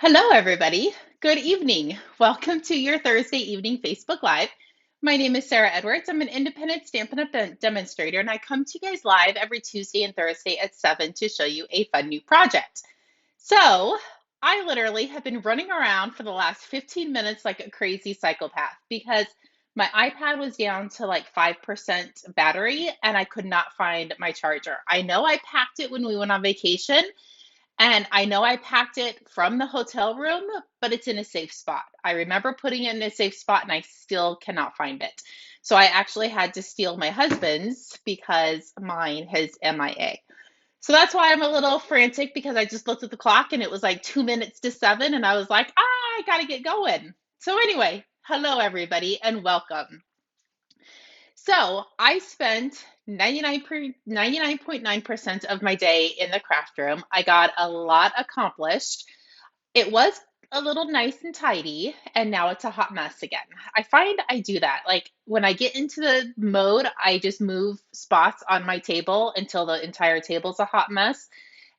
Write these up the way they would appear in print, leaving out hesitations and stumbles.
Hello, everybody. Good evening. Welcome to your Thursday evening Facebook Live. My name is Sarah Edwards. I'm an independent Stampin' Up! Demonstrator, and I come to you guys live every Tuesday and Thursday at 7 to show you a fun new project. So, I literally have been running around for the last 15 minutes like a crazy psychopath because my iPad was down to like 5% battery and I could not find my charger. I know I packed it when we went on vacation, and I know I packed it from the hotel room, but it's in a safe spot. I remember putting it in a safe spot and I still cannot find it. So I actually had to steal my husband's because mine has MIA. So that's why I'm a little frantic because I just looked at the clock and it was like 2 minutes to 7 and I was like, I gotta get going. So anyway, hello everybody and welcome. So I spent 99.9% of my day in the craft room. I got a lot accomplished. It was a little nice and tidy, and now it's a hot mess again. I find I do that. Like when I get into the mode, I just move spots on my table until the entire table's a hot mess,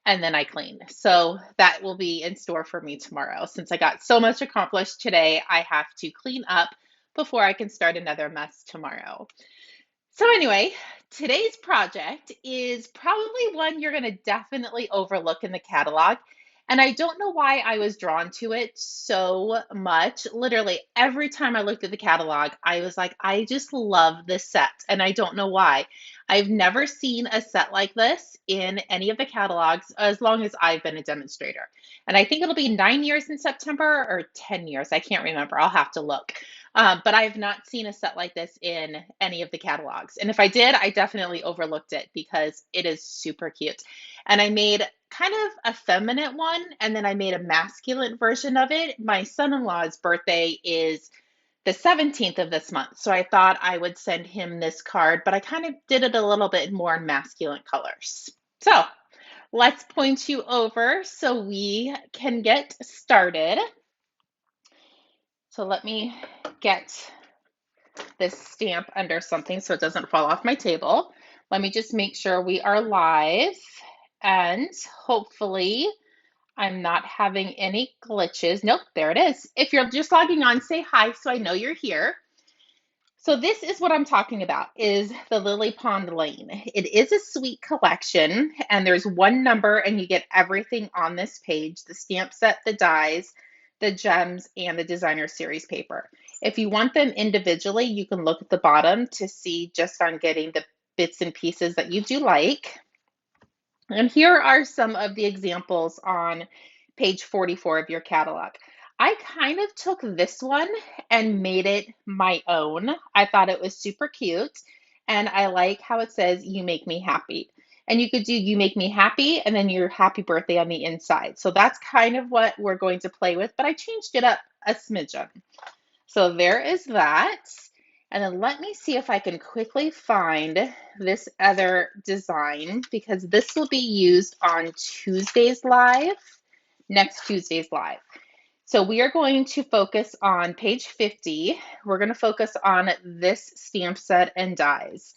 and then I clean. So that will be in store for me tomorrow. Since I got so much accomplished today, I have to clean up before I can start another mess tomorrow. So anyway, today's project is probably one you're going to definitely overlook in the catalog. And I don't know why I was drawn to it so much. Literally, every time I looked at the catalog, I was like, I just love this set. And I don't know why. I've never seen a set like this in any of the catalogs as long as I've been a demonstrator. And I think it'll be 9 years in September or 10 years. I can't remember. I'll have to look. But I have not seen a set like this in any of the catalogs. And if I did, I definitely overlooked it because it is super cute. And I made kind of a feminine one, and then I made a masculine version of it. My son-in-law's birthday is the 17th of this month. So I thought I would send him this card, but I kind of did it a little bit more in masculine colors. So let's point you over so we can get started. So let me get this stamp under something so it doesn't fall off my table. Let me just make sure we are live and hopefully I'm not having any glitches. Nope, there it is. If you're just logging on, say hi so I know you're here. So this is what I'm talking about is the Lily Pond Lane. It is a sweet collection and there's one number and you get everything on this page, the stamp set, the dies, the gems, and the designer series paper. If you want them individually, you can look at the bottom to see just on getting the bits and pieces that you do like. And here are some of the examples on page 44 of your catalog. I kind of took this one and made it my own. I thought it was super cute. And I like how it says, you make me happy. And you could do, you make me happy, and then your happy birthday on the inside. So that's kind of what we're going to play with, but I changed it up a smidgen. So there is that. And then let me see if I can quickly find this other design because this will be used on Tuesday's live, next Tuesday's live. So we are going to focus on page 50. We're going to focus on this stamp set and dies.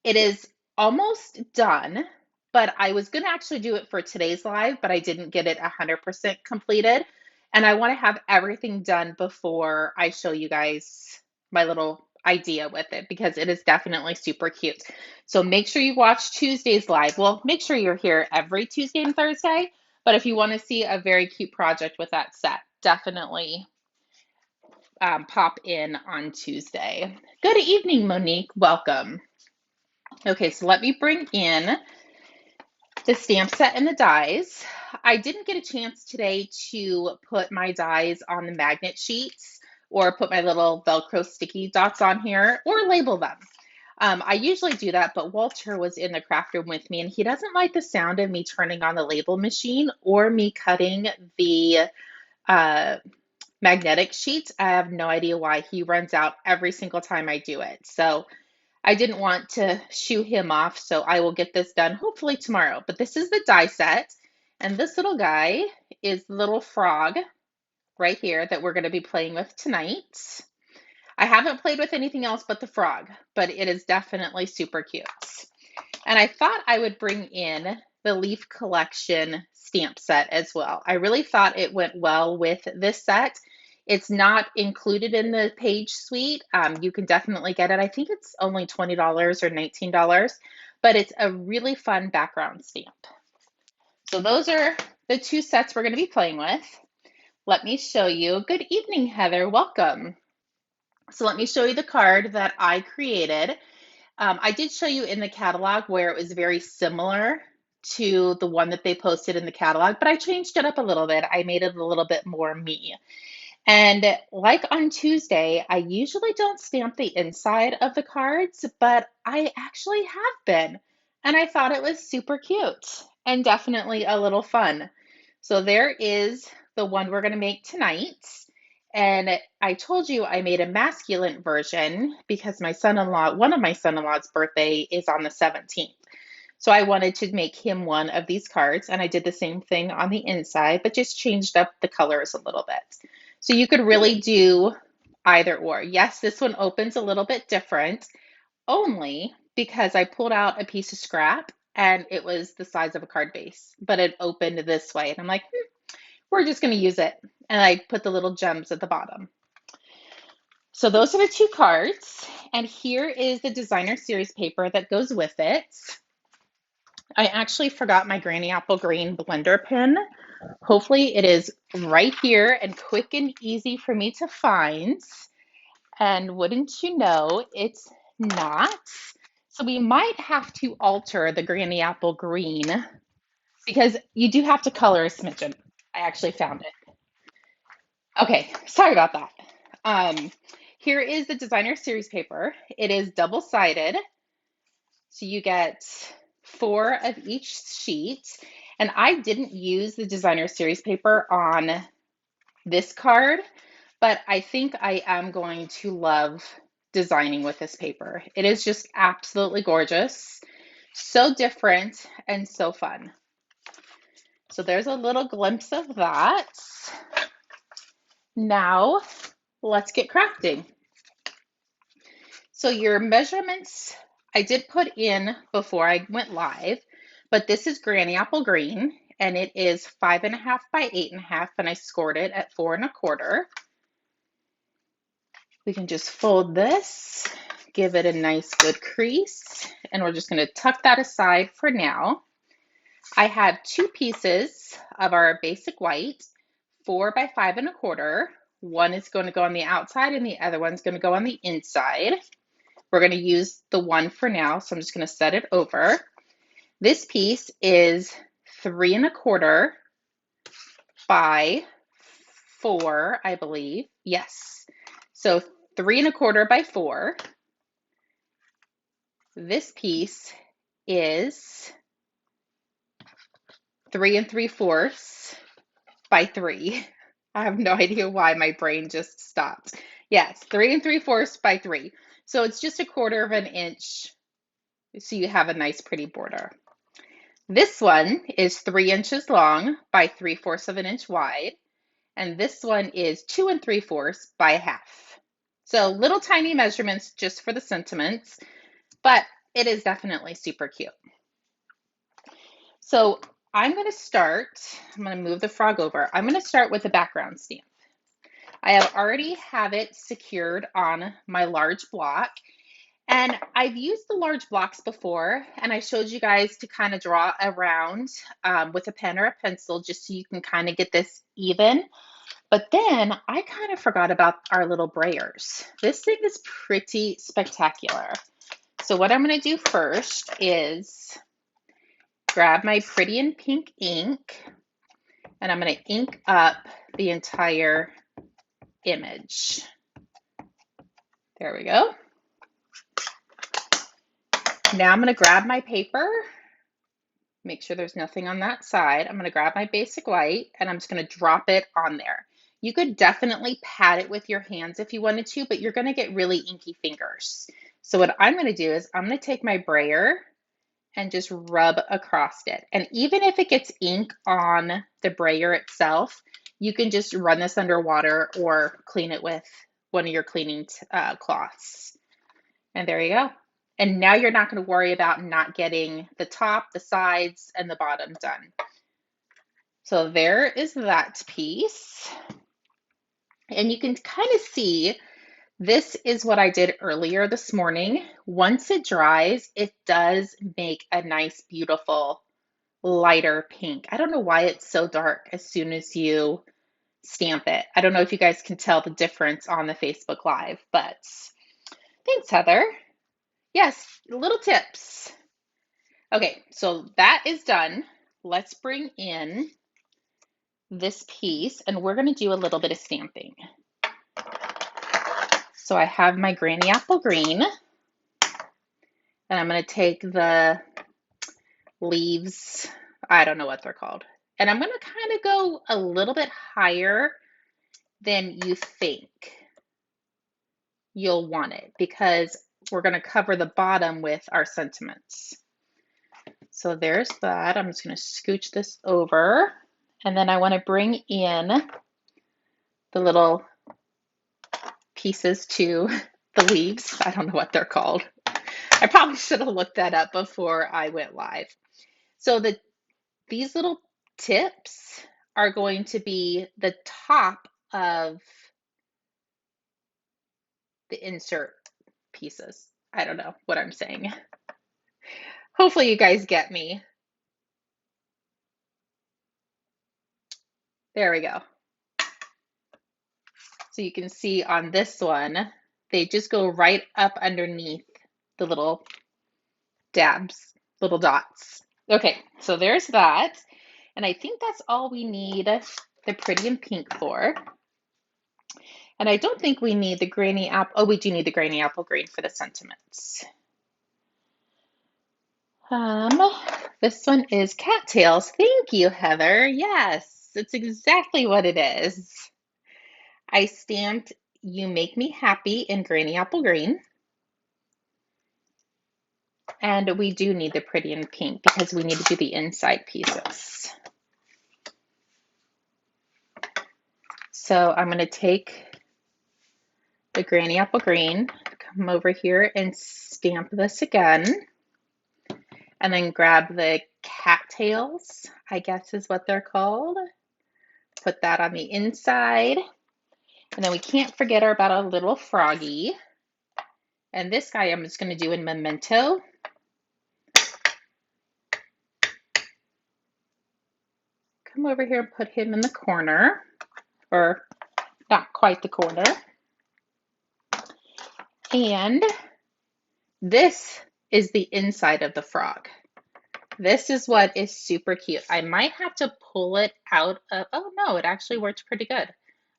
It is almost done, but I was going to actually do it for today's live, but I didn't get it 100% completed. And I want to have everything done before I show you guys my little idea with it because it is definitely super cute. So make sure you watch Tuesday's live. Well, make sure you're here every Tuesday and Thursday. But if you want to see a very cute project with that set, definitely pop in on Tuesday. Good evening, Monique. Welcome. Okay, so let me bring in the stamp set and the dies. I didn't get a chance today to put my dies on the magnet sheets or put my little Velcro sticky dots on here or label them. I usually do that, but Walter was in the craft room with me and he doesn't like the sound of me turning on the label machine or me cutting the magnetic sheets. I have no idea why. He runs out every single time I do it. So I didn't want to shoo him off, so I will get this done hopefully tomorrow. But this is the die set, and this little guy is the little frog right here that we're going to be playing with tonight. I haven't played with anything else but the frog, but it is definitely super cute. And I thought I would bring in the Leaf Collection stamp set as well. I really thought it went well with this set. It's not included in the page suite. You can definitely get it. I think it's only $20 or $19, but it's a really fun background stamp. So those are the two sets we're going to be playing with. Let me show you. Good evening, Heather. Welcome. So let me show you the card that I created. I did show you in the catalog where it was very similar to the one that they posted in the catalog, but I changed it up a little bit. I made it a little bit more me. And like on Tuesday, I usually don't stamp the inside of the cards, but I actually have been. And I thought it was super cute and definitely a little fun. So there is the one we're going to make tonight. And I told you I made a masculine version because my son-in-law, one of my son-in-law's birthday is on the 17th. So I wanted to make him one of these cards, and I did the same thing on the inside, but just changed up the colors a little bit. So you could really do either or. Yes, this one opens a little bit different, only because I pulled out a piece of scrap and it was the size of a card base, but it opened this way. And I'm like, we're just going to use it. And I put the little gems at the bottom. So those are the two cards. And here is the designer series paper that goes with it. I actually forgot my Granny Apple Green blender pen. Hopefully it is right here and quick and easy for me to find. And wouldn't you know, it's not. So we might have to alter the Granny Apple Green because you do have to color a smidgen. I actually found it. Okay, sorry about that. Here is the designer series paper. It is double-sided. So you get 4 of each sheet. And I didn't use the designer series paper on this card, but I think I am going to love designing with this paper. It is just absolutely gorgeous, so different and so fun. So there's a little glimpse of that. Now let's get crafting. So your measurements I did put in before I went live, but this is Granny Apple Green and it is 5.5 by 8.5, and I scored it at 4.25. We can just fold this, give it a nice good crease, and we're just going to tuck that aside for now. I have 2 pieces of our basic white, 4 by 5.25. One is going to go on the outside and the other one's going to go on the inside. We're going to use the one for now, so I'm just going to set it over. This piece is 3.25 by 4, I believe. Yes. So 3.25 by 4. This piece is 3 3/4 by 3. I have no idea why my brain just stopped. Yes, 3 3/4 by 3. So it's just 1/4 inch. So you have a nice pretty border. This one is 3 inches long by 3/4 inch wide. And this one is 2 3/4 by 1/2. So little tiny measurements just for the sentiments, but it is definitely super cute. So I'm going to move the frog over. I'm going to start with a background stamp. I have already have it secured on my large block. And I've used the large blocks before, and I showed you guys to kind of draw around with a pen or a pencil just so you can kind of get this even. But then I kind of forgot about our little brayers. This thing is pretty spectacular. So what I'm going to do first is grab my pretty and pink ink, and I'm going to ink up the entire image. There we go. Now I'm going to grab my paper, make sure there's nothing on that side. I'm going to grab my basic white and I'm just going to drop it on there. You could definitely pat it with your hands if you wanted to, but you're going to get really inky fingers. So what I'm going to do is I'm going to take my brayer and just rub across it. And even if it gets ink on the brayer itself, you can just run this under water or clean it with one of your cleaning cloths. And there you go. And now you're not going to worry about not getting the top, the sides, and the bottom done. So there is that piece. And you can kind of see this is what I did earlier this morning. Once it dries, it does make a nice, beautiful, lighter pink. I don't know why it's so dark as soon as you stamp it. I don't know if you guys can tell the difference on the Facebook Live, but thanks, Heather. Yes, little tips. Okay, so that is done. Let's bring in this piece and we're going to do a little bit of stamping. So I have my Granny Apple Green and I'm going to take the leaves, I don't know what they're called, and I'm going to kind of go a little bit higher than you think you'll want it because we're going to cover the bottom with our sentiments. So there's that. I'm just going to scooch this over. And then I want to bring in the little pieces to the leaves. I don't know what they're called. I probably should have looked that up before I went live. So these little tips are going to be the top of the insert pieces. I don't know what I'm saying. Hopefully you guys get me. There we go. So you can see on this one, they just go right up underneath the little dabs, little dots. Okay, so there's that. And I think that's all we need the pretty in pink for. And I don't think we need the Granny Apple. Oh, we do need the Granny Apple Green for the sentiments. This one is cattails. Thank you, Heather. Yes, it's exactly what it is. I stamped You Make Me Happy in Granny Apple Green. And we do need the pretty in pink because we need to do the inside pieces. So I'm going to take the Granny Apple Green, come over here and stamp this again. And then grab the cattails, I guess is what they're called. Put that on the inside. And then we can't forget about our little froggy. And this guy I'm just going to do in Memento. Come over here and put him in the corner, or not quite the corner. And this is the inside of the frog. This is what is super cute. I might have to pull it out of, oh no, it actually worked pretty good.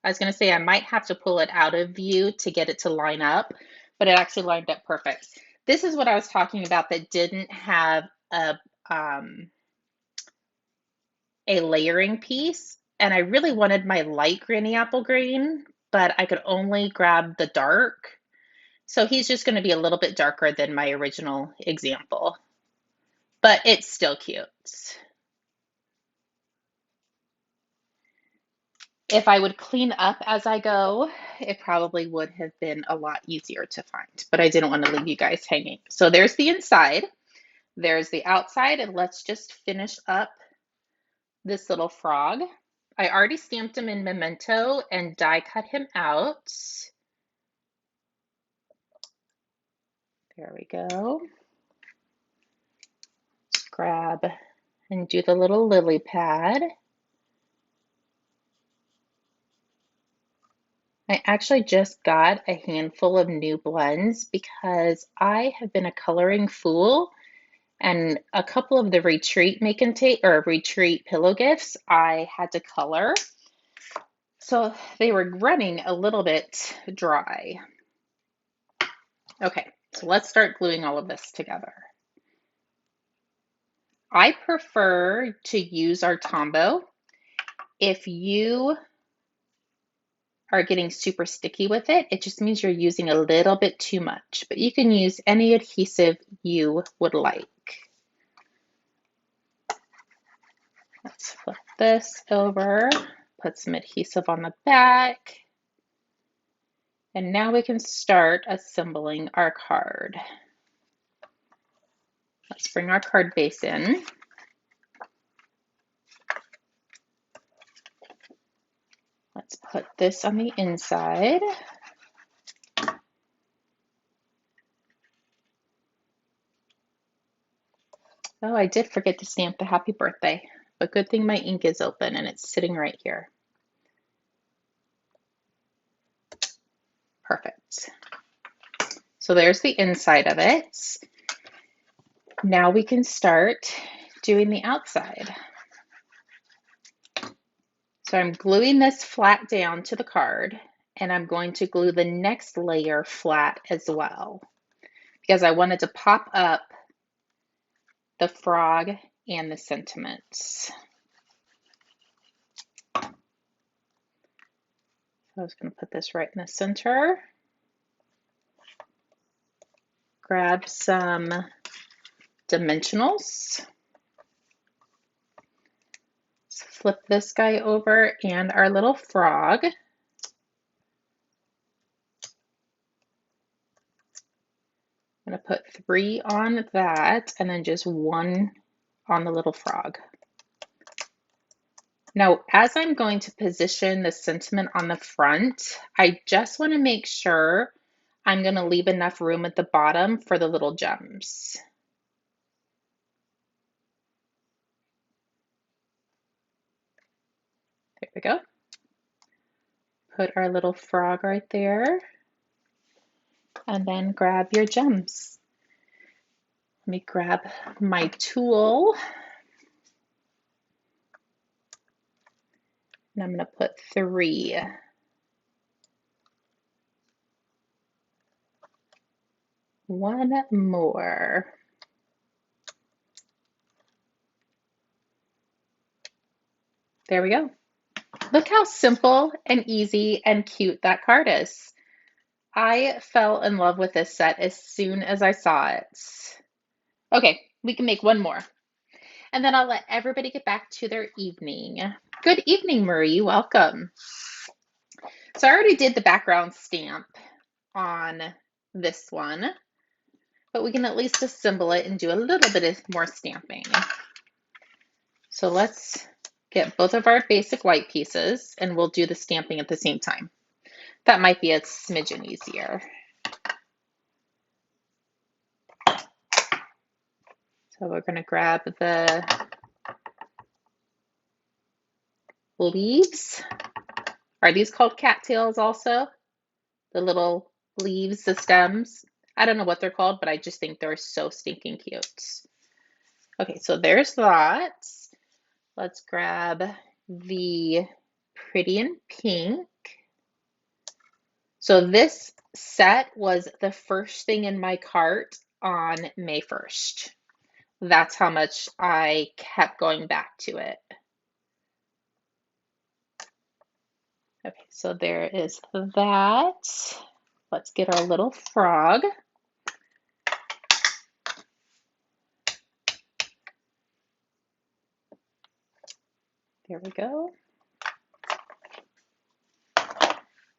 I was going to say I might have to pull it out of view to get it to line up, but it actually lined up perfect. This is what I was talking about that didn't have a layering piece, and I really wanted my light Granny Apple Green, but I could only grab the dark. So he's just going to be a little bit darker than my original example, but it's still cute. If I would clean up as I go, it probably would have been a lot easier to find, but I didn't want to leave you guys hanging. So there's the inside, there's the outside, and let's just finish up this little frog. I already stamped him in Memento and die cut him out. There we go. Let's grab and do the little lily pad. I actually just got a handful of new blends because I have been a coloring fool, and a couple of the retreat make and take or retreat pillow gifts I had to color. So they were running a little bit dry. Okay, so let's start gluing all of this together. I prefer to use our Tombow. If you are getting super sticky with it, it just means you're using a little bit too much, but you can use any adhesive you would like. Let's flip this over, put some adhesive on the back, and now we can start assembling our card. Let's bring our card base in. Let's put this on the inside. Oh, I did forget to stamp the happy birthday, but good thing my ink is open and it's sitting right here. Perfect. So there's the inside of it. Now we can start doing the outside. So I'm gluing this flat down to the card, and I'm going to glue the next layer flat as well, because I wanted to pop up the frog and the sentiments. So I was going to put this right in the center. Grab some dimensionals. Flip this guy over and our little frog. I'm going to put 3 on that and then just 1 on the little frog. Now, as I'm going to position the sentiment on the front, I just want to make sure I'm going to leave enough room at the bottom for the little gems. There we go. Put our little frog right there, and then grab your gems. Let me grab my tool, and I'm going to put 3. One more. There we go. Look how simple and easy and cute that card is. I fell in love with this set as soon as I saw it. Okay, we can make one more. And then I'll let everybody get back to their evening. Good evening, Marie. Welcome. So I already did the background stamp on this one, but we can at least assemble it and do a little bit of more stamping. So let's get both of our basic white pieces and we'll do the stamping at the same time. That might be a smidgen easier. So we're going to grab the leaves. Are these called cattails also? The little leaves, the stems. I don't know what they're called, but I just think they're so stinking cute. Okay, so there's that. Let's grab the pretty in pink. So this set was the first thing in my cart on May 1st. That's how much I kept going back to it. Okay, so there is that. Let's get our little frog. There we go.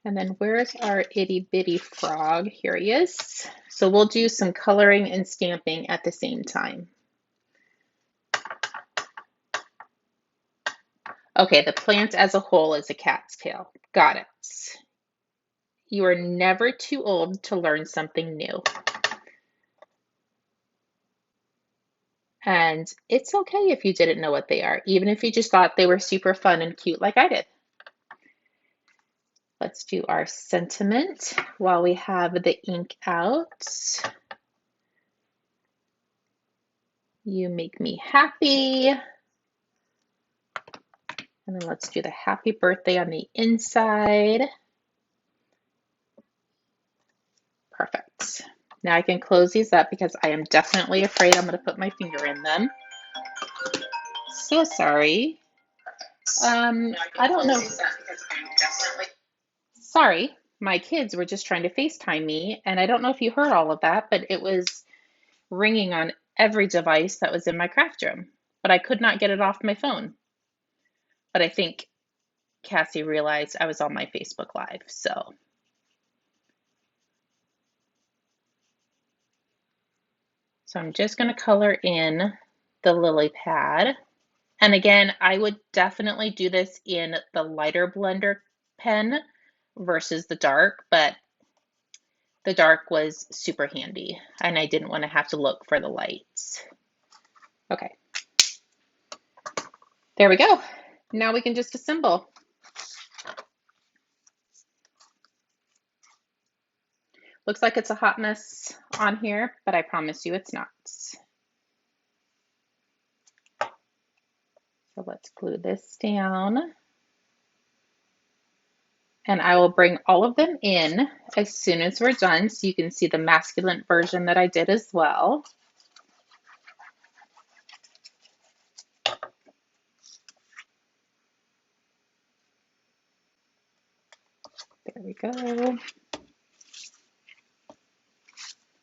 And then where's our itty bitty frog? Here he is. So we'll do some coloring and stamping at the same time. Okay, the plant as a whole is a cat's tail. Got it. You are never too old to learn something new. And it's okay if you didn't know what they are, even if you just thought they were super fun and cute like I did. Let's do our sentiment while we have the ink out. You make me happy. And then let's do the happy birthday on the inside. Perfect. Now I can close these up because I am definitely afraid I'm going to put my finger in them. So sorry. I don't know. Sorry, my kids were just trying to FaceTime me, and I don't know if you heard all of that, but it was ringing on every device that was in my craft room, but I could not get it off my phone. But I think Cassie realized I was on my Facebook Live, so. So I'm just going to color in the lily pad. And again, I would definitely do this in the lighter blender pen versus the dark, but the dark was super handy and I didn't want to have to look for the lights. Okay, there we go. Now we can just assemble. Looks like it's a hot mess on here, but I promise you it's not. So let's glue this down. And I will bring all of them in as soon as we're done so you can see the masculine version that I did as well. There we go.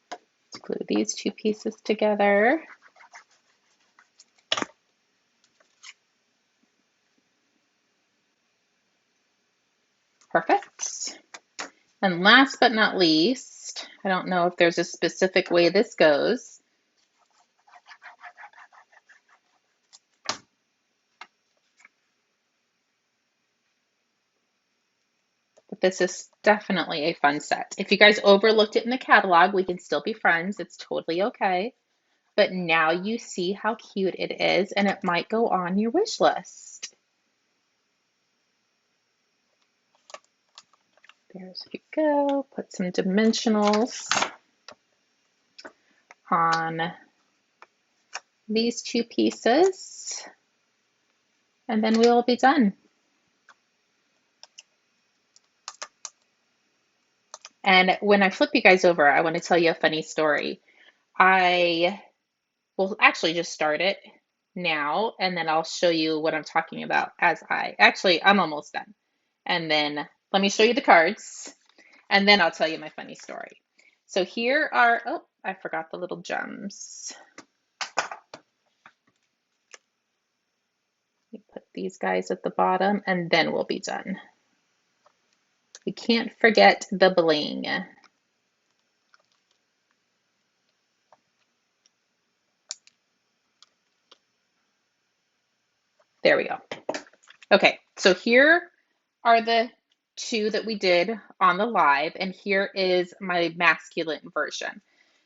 Let's glue these two pieces together. Perfect. And last but not least, I don't know if there's a specific way this goes. But this is definitely a fun set. If you guys overlooked it in the catalog, we can still be friends. It's totally okay. But now you see how cute it is, and it might go on your wish list. There you go. Put some dimensionals on these two pieces, and then we will be done. And when I flip you guys over, I want to tell you a funny story. I will actually just start it now, and then I'll show you what I'm talking about as I'm almost done. And then let me show you the cards, and then I'll tell you my funny story. So here are, oh, I forgot the little gems. We put these guys at the bottom, and then we'll be done. We can't forget the bling. There we go. Okay, so here are the two that we did on the live, and here is my masculine version.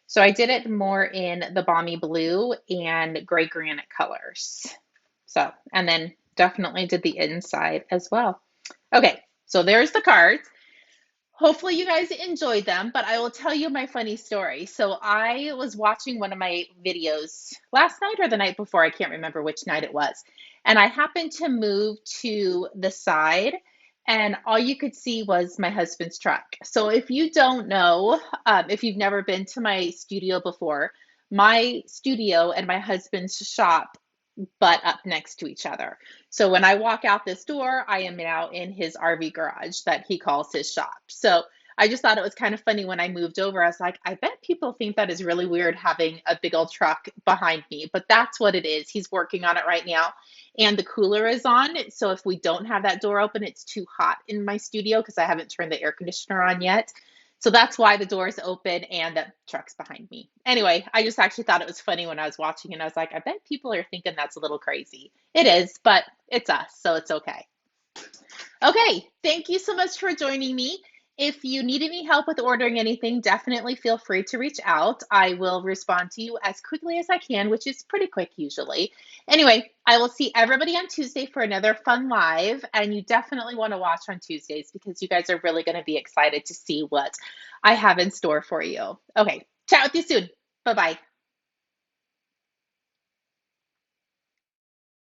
So I did it more in the balmy blue and gray granite colors. So, and then definitely did the inside as well. Okay, so there's the cards. Hopefully you guys enjoyed them, but I will tell you my funny story. So I was watching one of my videos last night or the night before, I can't remember which night it was. And I happened to move to the side and all you could see was my husband's truck. So if you don't know, if you've never been to my studio before, my studio and my husband's shop butt up next to each other. So when I walk out this door, I am now in his RV garage that he calls his shop. So I just thought it was kind of funny when I moved over. I was like, I bet people think that is really weird having a big old truck behind me, but that's what it is. He's working on it right now. And the cooler is on. So if we don't have that door open, it's too hot in my studio because I haven't turned the air conditioner on yet. So that's why the door is open and the truck's behind me. Anyway, I just actually thought it was funny when I was watching and I was like, I bet people are thinking that's a little crazy. It is, but it's us, so it's okay. Okay, thank you so much for joining me. If you need any help with ordering anything, definitely feel free to reach out. I will respond to you as quickly as I can, which is pretty quick usually. Anyway, I will see everybody on Tuesday for another fun live, and you definitely want to watch on Tuesdays because you guys are really going to be excited to see what I have in store for you. Okay, chat with you soon. Bye-bye.